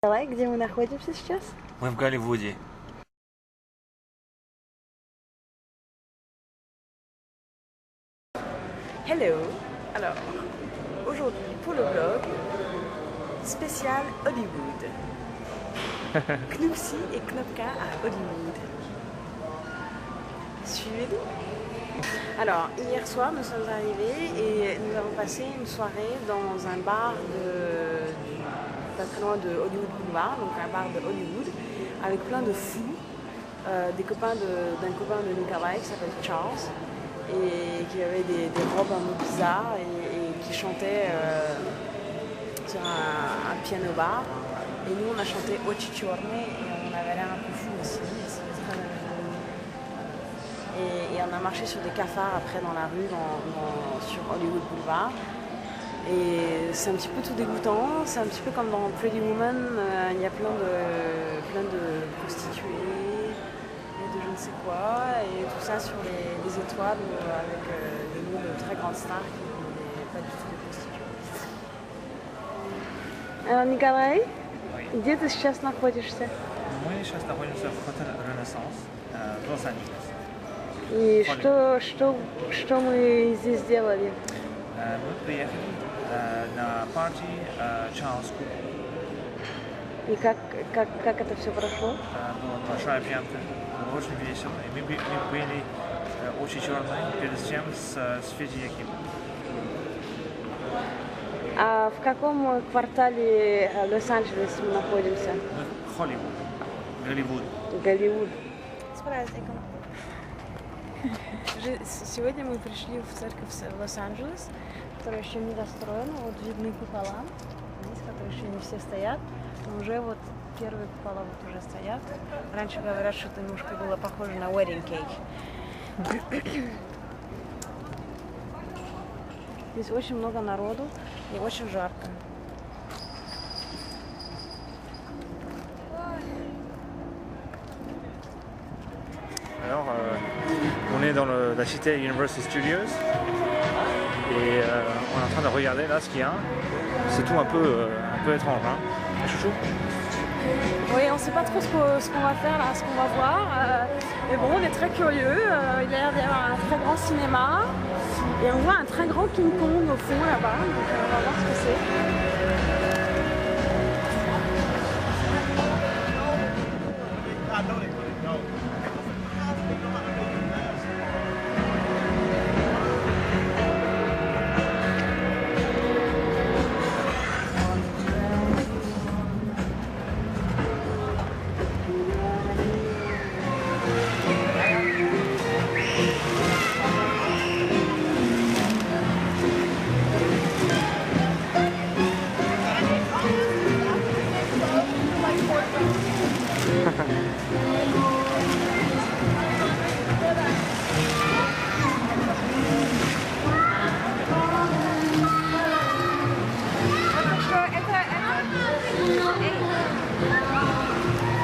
Николай, где мы находимся сейчас? Мы в Голливуде. Hello. Alors, aujourd'hui pour le vlog spécial Hollywood. Knupsi et Knopka à Hollywood. Suivez-nous. Alors, hier soir, nous sommes arrivés et nous avons passé une soirée dans un bar pas très loin de Hollywood Boulevard, donc un bar de Hollywood, avec plein de fous, d'un copain de Nikolai qui s'appelle Charles, et qui avait des robes un peu bizarres et qui chantait sur un piano bar. Et nous, on a chanté Occhichorne et on avait l'air un peu fou aussi. Et on a marché sur des cafards après dans la rue, sur Hollywood Boulevard. Et c'est un petit peu tout dégoûtant, c'est un petit peu comme dans Pretty Woman, il y a plein de prostituées et de je ne sais quoi, et tout ça sur les étoiles avec des noms de très grandes stars qui n'étaient pas du tout des prostituées. Alors Николай, где ты сейчас находишься? Мы сейчас находимся в отеле Ренессанс в Лос-Анджелесе. И что мы здесь делали? Мы приехали на партию Чарльз Кук. И как это все прошло? Была большая пьянка, было очень весело. И мы были очень черные перед тем с Федей Якимом. А в каком квартале Лос-Анджелеса мы находимся? Мы в Холливуд, Голливуд. Голливуд. С праздником. Сегодня мы пришли в церковь в Лос-Анджелес, которая еще не достроена. Вот видны купола, здесь, которые еще не все стоят. Но уже вот первые купола вот уже стоят. Раньше говорят, что это немножко было похоже на wedding cake. Здесь очень много народу и очень жарко. Alors, on est dans la cité Universal Studios et on est en train de regarder là ce qu'il y a. C'est tout un peu étrange, hein, chouchou? Oui, on ne sait pas trop ce qu'on va faire là, ce qu'on va voir. Mais bon, on est très curieux. Il a l'air d'y avoir un très grand cinéma. Et on voit un très grand King Kong au fond là-bas. Donc on va voir ce que c'est.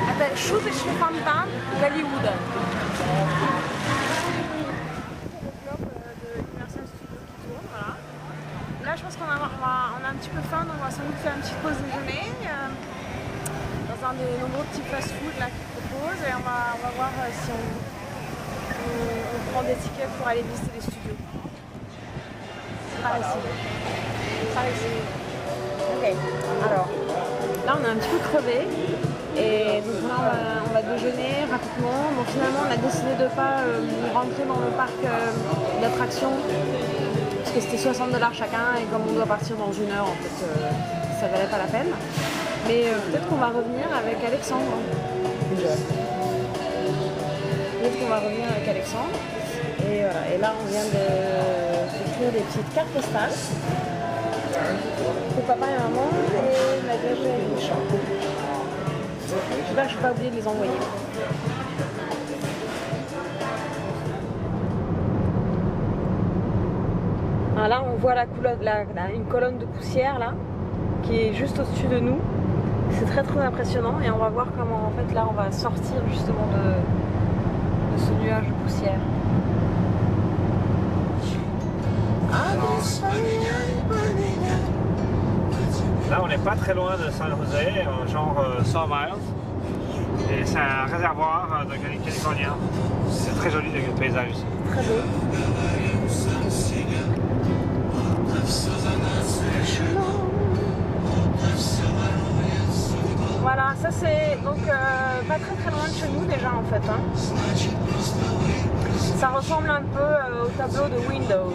Это шуточный фонтан Голливуда. Là, je pense qu'on a un petit peu faim, donc on va sans doute faire une petite pause déjeuner dans un des nombreux petits fast-food là qu'ils proposent, et on va voir si on prend des tickets pour aller visiter les studios. Par ici. Par ici. Ok. Alors, là, on est un petit peu crevé. Et donc là, on va déjeuner rapidement. Bon, finalement, on a décidé de ne pas rentrer dans le parc d'attractions parce que c'était $60 chacun, et comme on doit partir dans 1 heure, en fait, ça valait pas la peine. Mais peut-être qu'on va revenir avec Alexandre. Peut-être qu'on va revenir avec Alexandre. Et voilà. Et là, on vient d'écrire des petites cartes postales pour papa et maman et Nadège et Michel. J'espère que je ne vais pas oublier de les envoyer. Alors là, on voit une colonne de poussière là, qui est juste au-dessus de nous. C'est très très impressionnant, et on va voir comment en fait là on va sortir justement de ce nuage de poussière. Là, on n'est pas très loin de San Jose, genre 100 miles. Et c'est un réservoir de californien. C'est très joli le paysage ici. Très beau. Voilà, ça c'est donc pas très loin de chez nous déjà en fait. Hein. Ça ressemble un peu au tableau de Windows.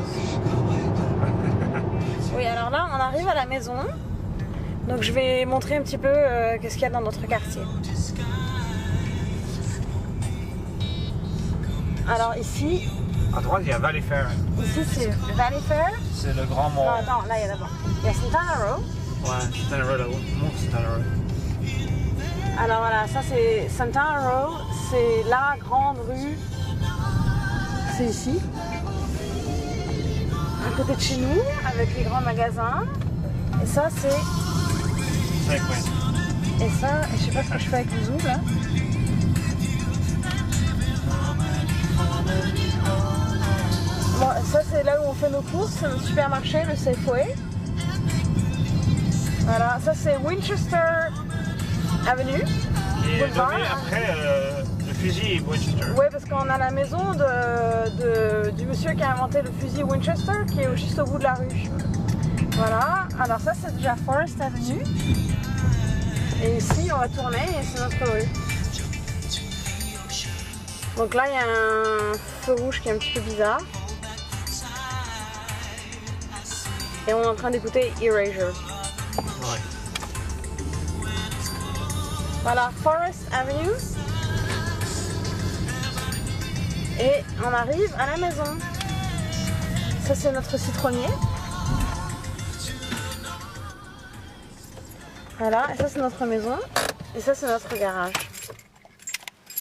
Oui, alors là on arrive à la maison. Donc je vais montrer un petit peu qu'est-ce qu'il y a dans notre quartier. Alors ici... À droite, il y a Valley Fair. Ici c'est Valley Fair. C'est le grand mont. Non, attends, là il y a d'abord. Il y a Santana Row. Ouais, Santana Row, là-haut. Mont Santana Row. Alors voilà, ça c'est Santana Row, c'est la grande rue. C'est ici. À côté de chez nous, avec les grands magasins. Et ça c'est... Et ça, je sais pas ce que je fais avec le zoom là. Bon, ça c'est là où on fait nos courses, c'est le supermarché, le Safeway. Voilà, ça c'est Winchester Avenue. Et nommé après le fusil Winchester. Oui, parce qu'on a la maison du monsieur qui a inventé le fusil Winchester qui est juste au bout de la rue. Voilà, alors ça c'est déjà Forest Avenue. Et ici on va tourner et c'est notre rue. Donc là il y a un feu rouge qui est un petit peu bizarre. Et on est en train d'écouter Erasure. Ouais. Voilà, Forest Avenue. Et on arrive à la maison. Ça c'est notre citronnier. Voilà, et ça c'est notre maison. Et ça c'est notre garage.